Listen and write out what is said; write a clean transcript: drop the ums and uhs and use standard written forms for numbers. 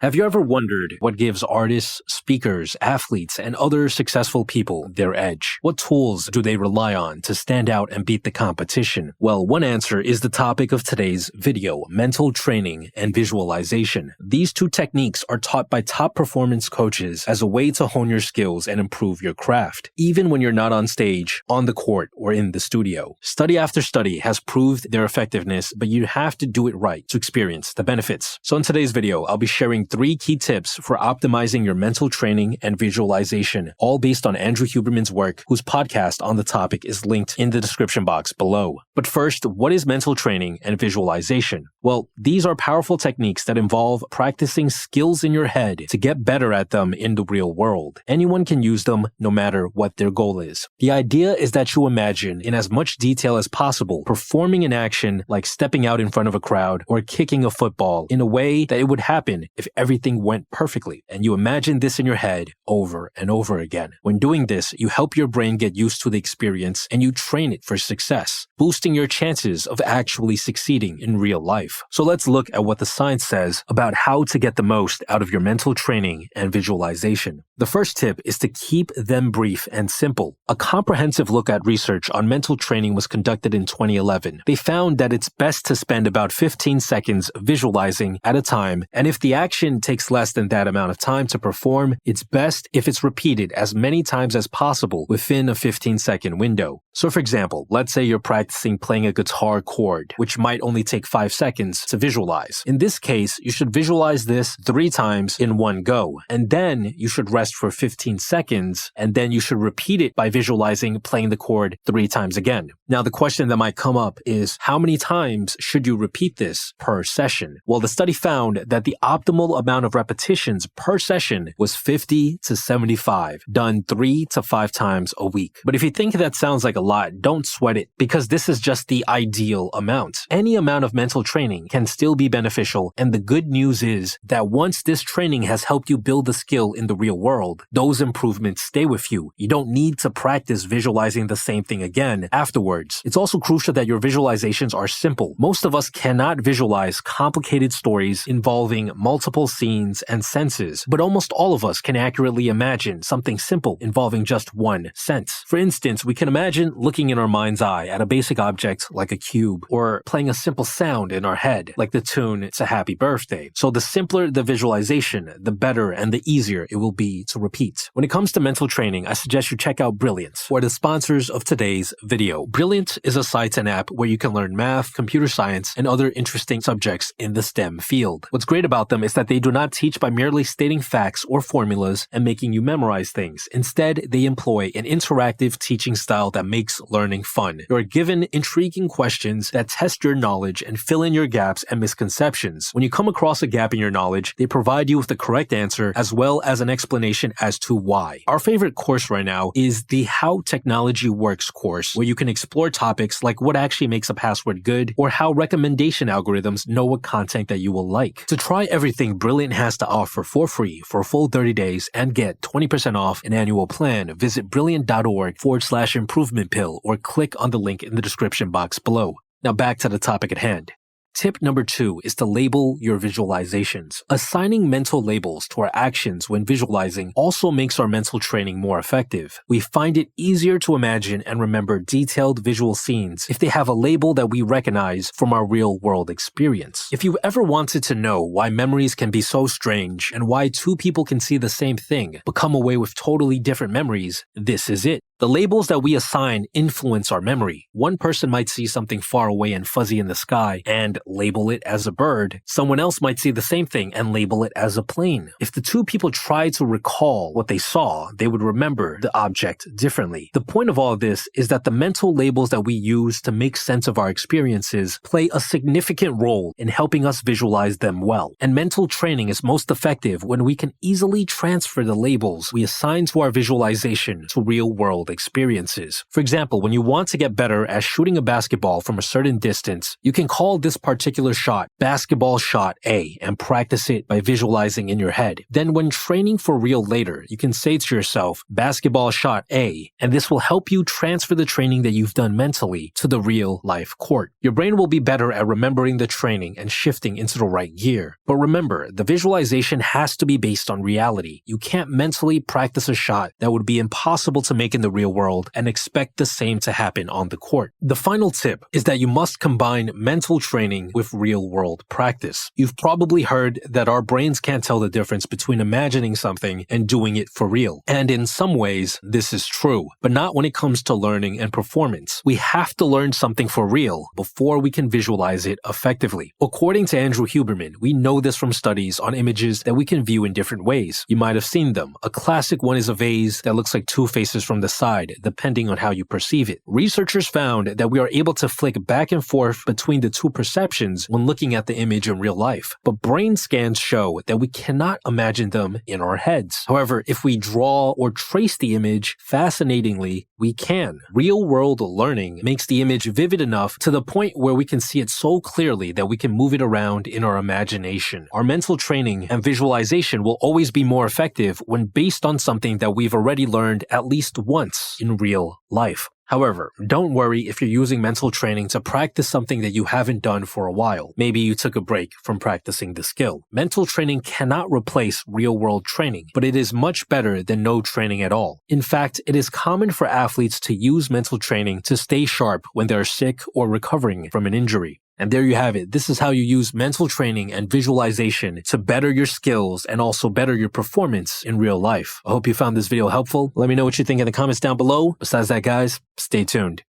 Have you ever wondered what gives artists, speakers, athletes, and other successful people their edge? What tools do they rely on to stand out and beat the competition? Well, one answer is the topic of today's video, mental training and visualization. These two techniques are taught by top performance coaches as a way to hone your skills and improve your craft, even when you're not on stage, on the court, or in the studio. Study after study has proved their effectiveness, but you have to do it right to experience the benefits. So in today's video, I'll be sharing 3 key tips for optimizing your mental training and visualization, all based on Andrew Huberman's work, whose podcast on the topic is linked in the description box below. But first, what is mental training and visualization? Well, these are powerful techniques that involve practicing skills in your head to get better at them in the real world. Anyone can use them no matter what their goal is. The idea is that you imagine in as much detail as possible performing an action like stepping out in front of a crowd or kicking a football in a way that it would happen if everything went perfectly, and you imagine this in your head over and over again. When doing this, you help your brain get used to the experience and you train it for success, boosting your chances of actually succeeding in real life. So let's look at what the science says about how to get the most out of your mental training and visualization. The first tip is to keep them brief and simple. A comprehensive look at research on mental training was conducted in 2011. They found that it's best to spend about 15 seconds visualizing at a time, and if the action takes less than that amount of time to perform, it's best if it's repeated as many times as possible within a 15-second window. So for example, let's say you're practicing playing a guitar chord, which might only take 5 seconds to visualize. In this case, you should visualize this 3 times in one go, and then you should rest for 15 seconds, and then you should repeat it by visualizing playing the chord 3 times again. Now the question that might come up is, how many times should you repeat this per session? Well, the study found that the optimal amount of repetitions per session was 50 to 75, done 3 to 5 times a week. But if you think that sounds like a lot, don't sweat it, because this is just the ideal amount. Any amount of mental training can still be beneficial, and the good news is that once this training has helped you build the skill in the real world, those improvements stay with you. You don't need to practice visualizing the same thing again afterwards. It's also crucial that your visualizations are simple. Most of us cannot visualize complicated stories involving multiple scenes and senses, but almost all of us can accurately imagine something simple involving just one sense. For instance, we can imagine looking in our mind's eye at a basic object like a cube, or playing a simple sound in our head like the tune "It's a Happy Birthday." So the simpler the visualization, the better and the easier it will be to repeat. When it comes to mental training, I suggest you check out Brilliant, who are the sponsors of today's video. Brilliant is a site and app where you can learn math, computer science, and other interesting subjects in the STEM field. What's great about them is that they do not teach by merely stating facts or formulas and making you memorize things. Instead, they employ an interactive teaching style that makes learning fun. You are given intriguing questions that test your knowledge and fill in your gaps and misconceptions. When you come across a gap in your knowledge, they provide you with the correct answer as well as an explanation as to why. Our favorite course right now is the How Technology Works course, where you can explore topics like what actually makes a password good, or how recommendation algorithms know what content that you will like. To try everything Brilliant has to offer for free for a full 30 days and get 20% off an annual plan, visit brilliant.org/improvement pill or click on the link in the description box below. Now back to the topic at hand. Tip number 2 is to label your visualizations. Assigning mental labels to our actions when visualizing also makes our mental training more effective. We find it easier to imagine and remember detailed visual scenes if they have a label that we recognize from our real-world experience. If you ever wanted to know why memories can be so strange and why 2 people can see the same thing but come away with totally different memories, this is it. The labels that we assign influence our memory. One person might see something far away and fuzzy in the sky and label it as a bird. Someone else might see the same thing and label it as a plane. If the 2 people tried to recall what they saw, they would remember the object differently. The point of all of this is that the mental labels that we use to make sense of our experiences play a significant role in helping us visualize them well. And mental training is most effective when we can easily transfer the labels we assign to our visualization to real-world experiences. For example, when you want to get better at shooting a basketball from a certain distance, you can call this particular particular shot, basketball shot A, and practice it by visualizing in your head. Then when training for real later, you can say to yourself, basketball shot A, and this will help you transfer the training that you've done mentally to the real life court. Your brain will be better at remembering the training and shifting into the right gear. But remember, the visualization has to be based on reality. You can't mentally practice a shot that would be impossible to make in the real world and expect the same to happen on the court. The final tip is that you must combine mental training with real-world practice. You've probably heard that our brains can't tell the difference between imagining something and doing it for real. And in some ways, this is true, but not when it comes to learning and performance. We have to learn something for real before we can visualize it effectively. According to Andrew Huberman, we know this from studies on images that we can view in different ways. You might have seen them. A classic one is a vase that looks like two faces from the side, depending on how you perceive it. Researchers found that we are able to flick back and forth between the two perceptions when looking at the image in real life. But brain scans show that we cannot imagine them in our heads. However, if we draw or trace the image, fascinatingly, we can. Real-world learning makes the image vivid enough to the point where we can see it so clearly that we can move it around in our imagination. Our mental training and visualization will always be more effective when based on something that we've already learned at least once in real life. However, don't worry if you're using mental training to practice something that you haven't done for a while. Maybe you took a break from practicing the skill. Mental training cannot replace real-world training, but it is much better than no training at all. In fact, it is common for athletes to use mental training to stay sharp when they're sick or recovering from an injury. And there you have it. This is how you use mental training and visualization to better your skills and also better your performance in real life. I hope you found this video helpful. Let me know what you think in the comments down below. Besides that, guys, stay tuned.